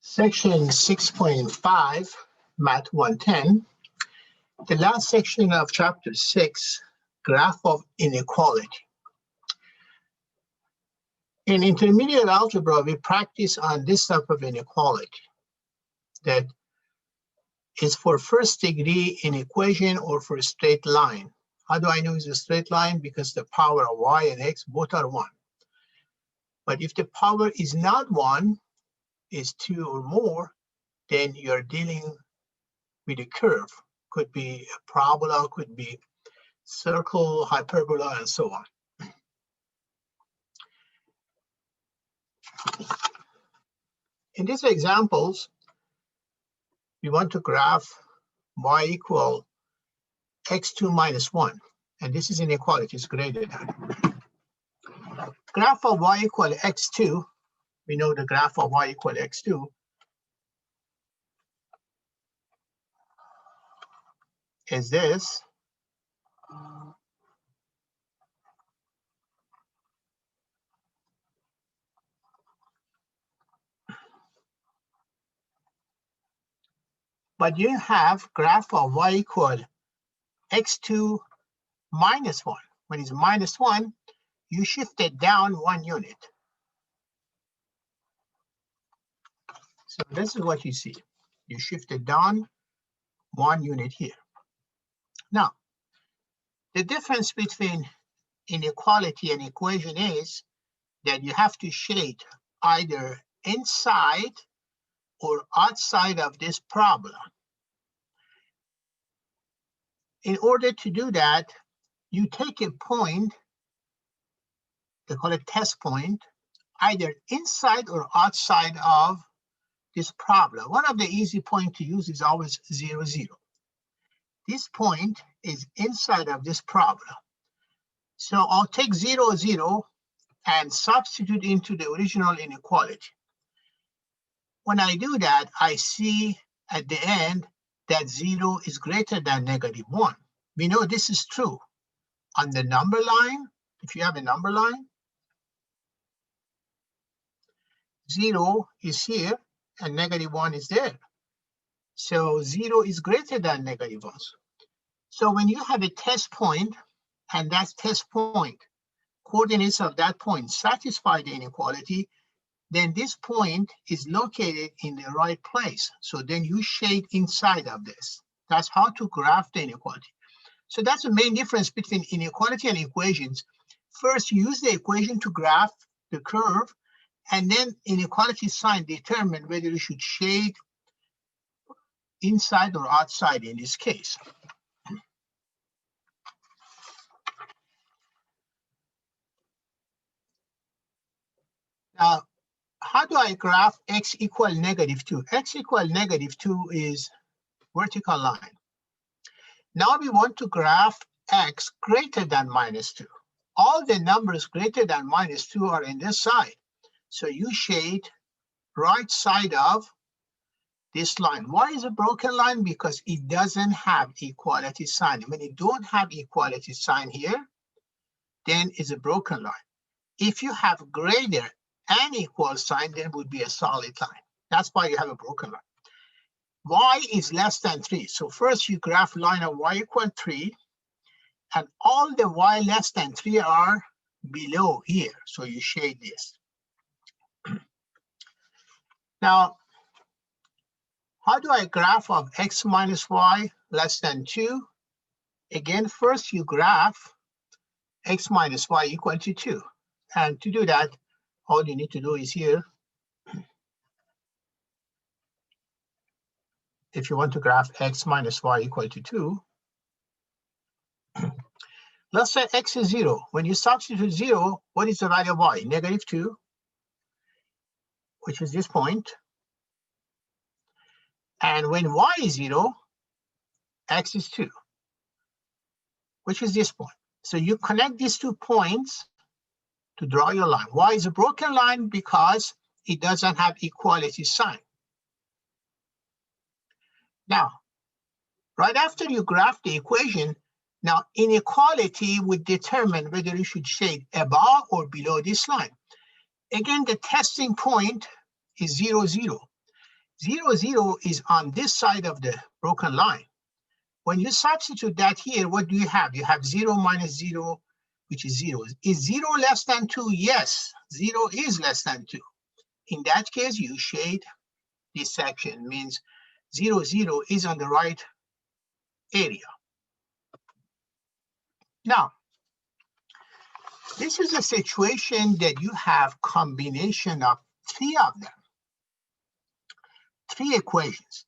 Section 6.5, Math 110, the last section of Chapter 6, Graph of Inequality. In intermediate algebra, we practice on this type of inequality that is for first degree in equation or for a straight line. How do I know it's a straight line? Because the power of y and x both are 1. But if the power is not 1, is 2 or more, then you're dealing with a curve. Could be a parabola, could be circle, hyperbola, and so on. In these examples, we want to graph y equal x2 minus 1. And this is inequality, it's greater than. Graph of y equal x2, we know the graph of y equal x2 is this. But you have graph of y equal x2 minus 1. When it's minus 1, you shift it down 1 unit. So this is what you see. You shift it down 1 unit here. Now, the difference between inequality and equation is that you have to shade either inside or outside of this parabola. In order to do that, you take a point, they call it test point, either inside or outside of this parabola. One of the easy points to use is always 0, 0. This point is inside of this parabola. So I'll take 0, 0 and substitute into the original inequality. When I do that, I see at the end that 0 is greater than negative 1. We know this is true. On the number line, if you have a number line, 0 is here and negative 1 is there. So 0 is greater than negative 1. So when you have a test point, and that test point, coordinates of that point satisfy the inequality, then this point is located in the right place. So then you shade inside of this. That's how to graph the inequality. So that's the main difference between inequality and equations. First, you use the equation to graph the curve, and then inequality sign determine whether you should shade inside or outside in this case. Now, how do I graph x equal negative 2? X equal negative 2 is vertical line. Now we want to graph x greater than minus 2. All the numbers greater than minus 2 are in this side. So you shade right side of this line. Why is a broken line? Because it doesn't have equality sign. When you don't have equality sign here, then it's a broken line. If you have greater and equal sign, then it would be a solid line. That's why you have a broken line. Y is less than 3. So first you graph line of y equal 3, and all the y less than 3 are below here. So you shade this. Now, how do I graph of x minus y less than 2? Again, first you graph x minus y equal to 2. And to do that, all you need to do is here. If you want to graph x minus y equal to 2, let's say x is 0. When you substitute 0, what is the value of y? Negative 2, which is this point. And when y is 0, x is 2, which is this point. So you connect these 2 points to draw your line. Y is a broken line because it doesn't have equality sign. Now, right after you graph the equation, now inequality would determine whether you should shade above or below this line. Again, the testing point is 0, 0. 0, 0 is on this side of the broken line. When you substitute that here, what do you have? You have 0 minus 0, which is 0. Is 0 less than 2? Yes, 0 is less than 2. In that case, you shade this section, means 0, 0 is on the right area. Now, this is a situation that you have combination of 3 of them, 3 equations.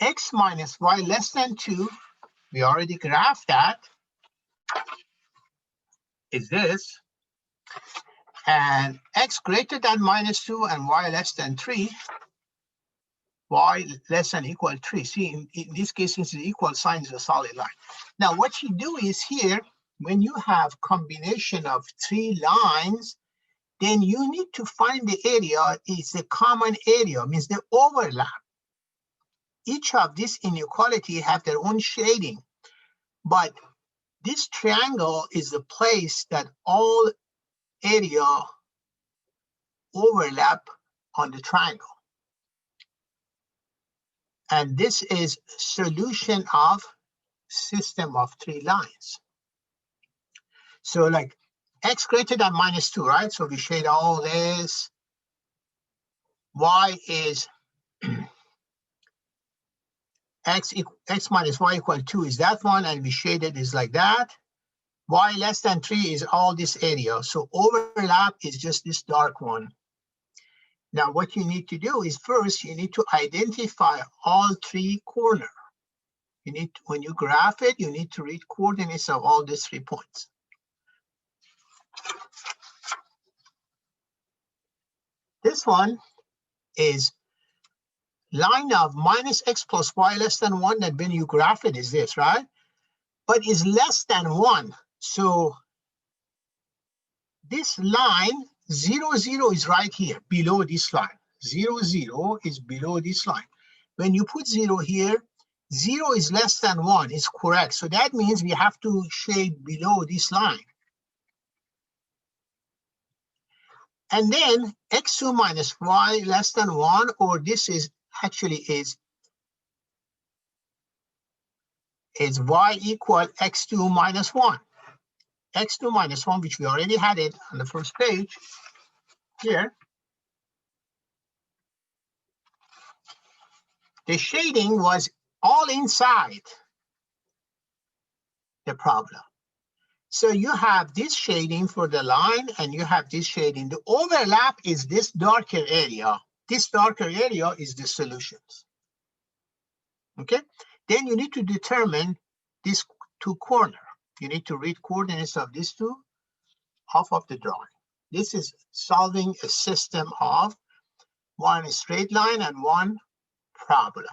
X minus y less than 2, we already graphed that, is this. And x greater than minus 2 and y less than 3, y less than equal 3. See, in this case, since the equal sign is a solid line. Now, what you do is here, when you have combination of 3 lines, then you need to find the area is the common area, means the overlap. Each of these inequality have their own shading, but this triangle is the place that all area overlap on the triangle. And this is solution of system of 3 lines. So like x greater than minus 2, right? So we shade all this. Y is x minus y equal 2 is that one, and we shaded is like that. Y less than 3 is all this area. So overlap is just this dark one. Now what you need to do is first you need to identify all 3 corners. You need to, when you graph it, you need to read coordinates of all these 3 points. This one is line of minus x plus y less than 1, that when you graph it is this, right? But is less than 1. So this line 0, 0 is right here below this line. 0, 0 is below this line. When you put 0 here, 0 is less than 1 is correct. So that means we have to shade below this line. And then x2 minus y less than 1, or this is actually is y equal x2 minus 1. x2 minus 1, which we already had it on the first page here. The shading was all inside the problem. So you have this shading for the line and you have this shading. The overlap is this darker area. This darker area is the solutions. Okay, then you need to determine these 2 corners. You need to read coordinates of these 2 off of the drawing. This is solving a system of 1 straight line and 1 parabola.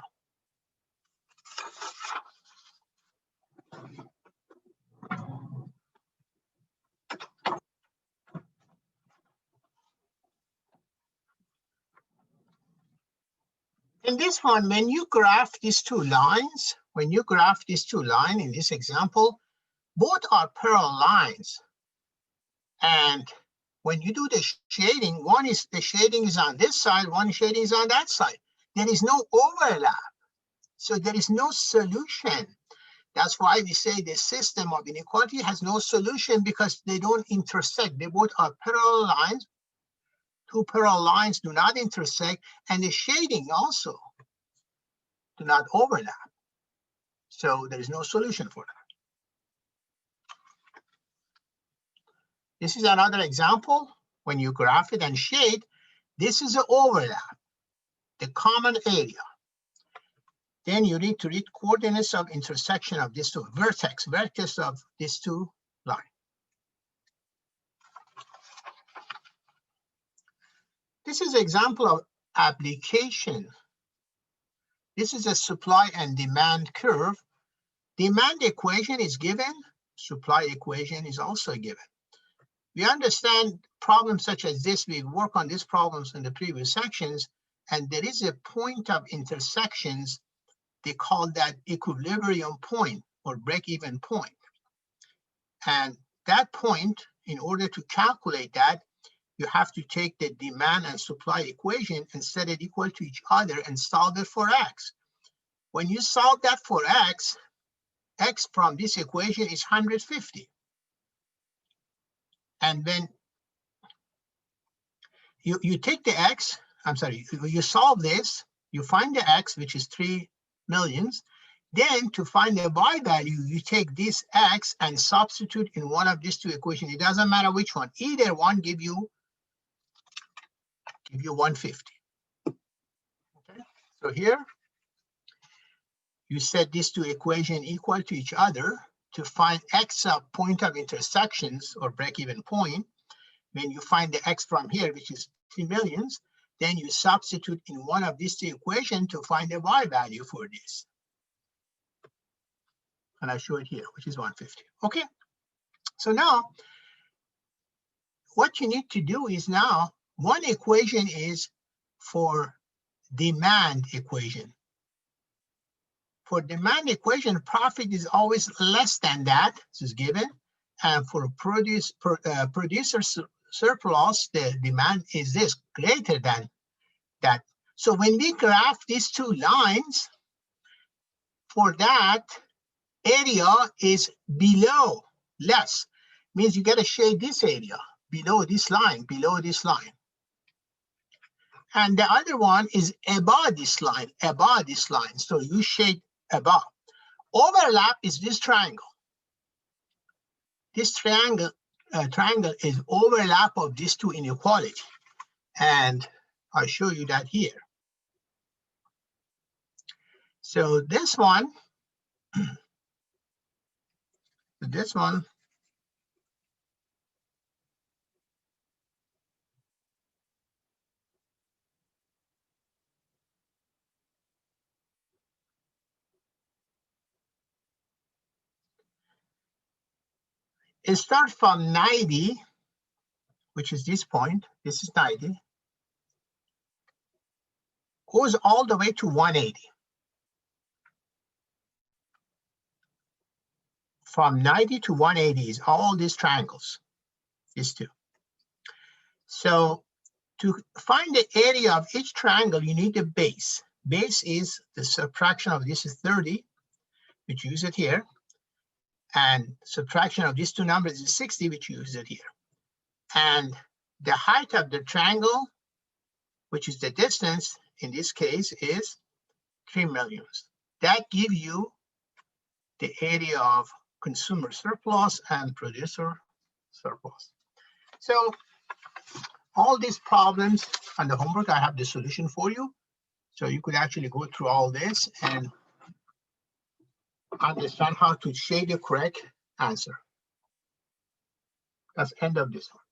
In this one, when you graph these 2 lines, in this example, both are parallel lines. And when you do the shading, the shading is on this side, one shading is on that side. There is no overlap. So there is no solution. That's why we say the system of inequality has no solution, because they don't intersect. They both are parallel lines. 2 parallel lines do not intersect, and the shading also do not overlap. So there is no solution for that. This is another example. When you graph it and shade, this is an overlap, the common area. Then you need to read coordinates of intersection of these 2 vertex of these 2 lines. This is an example of application. This is a supply and demand curve. Demand equation is given, supply equation is also given. We understand problems such as this, we work on these problems in the previous sections, and there is a point of intersections. They call that equilibrium point or break-even point. And that point, in order to calculate that, you have to take the demand and supply equation and set it equal to each other and solve it for X. When you solve that for X, X from this equation is 150. And then you take the X, you solve this, you find the X, which is 3 millions. Then to find the Y value, you take this X and substitute in one of these two equations. It doesn't matter which one. Either one give you 150. Okay. So here, you set these two equations equal to each other to find X point of intersections or break-even point. When you find the X from here, which is 3 millions, then you substitute in one of these two equations to find the Y value for this. And I show it here, which is 150. Okay. So now, what you need to do is now, one equation is for demand equation. For demand equation, profit is always less than that, this is given. And for producer surplus, the demand is this, greater than that. So when we graph these two lines, for that, area is below, less. Means you got to shade this area, below this line. And the other one is above this line. So you shade above. Overlap is this triangle. This triangle is overlap of these two inequality. And I'll show you that here. So this one, it starts from 90, which is this point. This is 90. Goes all the way to 180. From 90 to 180 is all these triangles, these two. So to find the area of each triangle, you need the base. Base is the subtraction of this is 30, which you use it here. And subtraction of these two numbers is 60, which you use it here. And the height of the triangle, which is the distance, in this case, is 3 millions. That gives you the area of consumer surplus and producer surplus. So all these problems on the homework, I have the solution for you. So you could actually go through all this and understand how to shade the correct answer. That's the end of this one.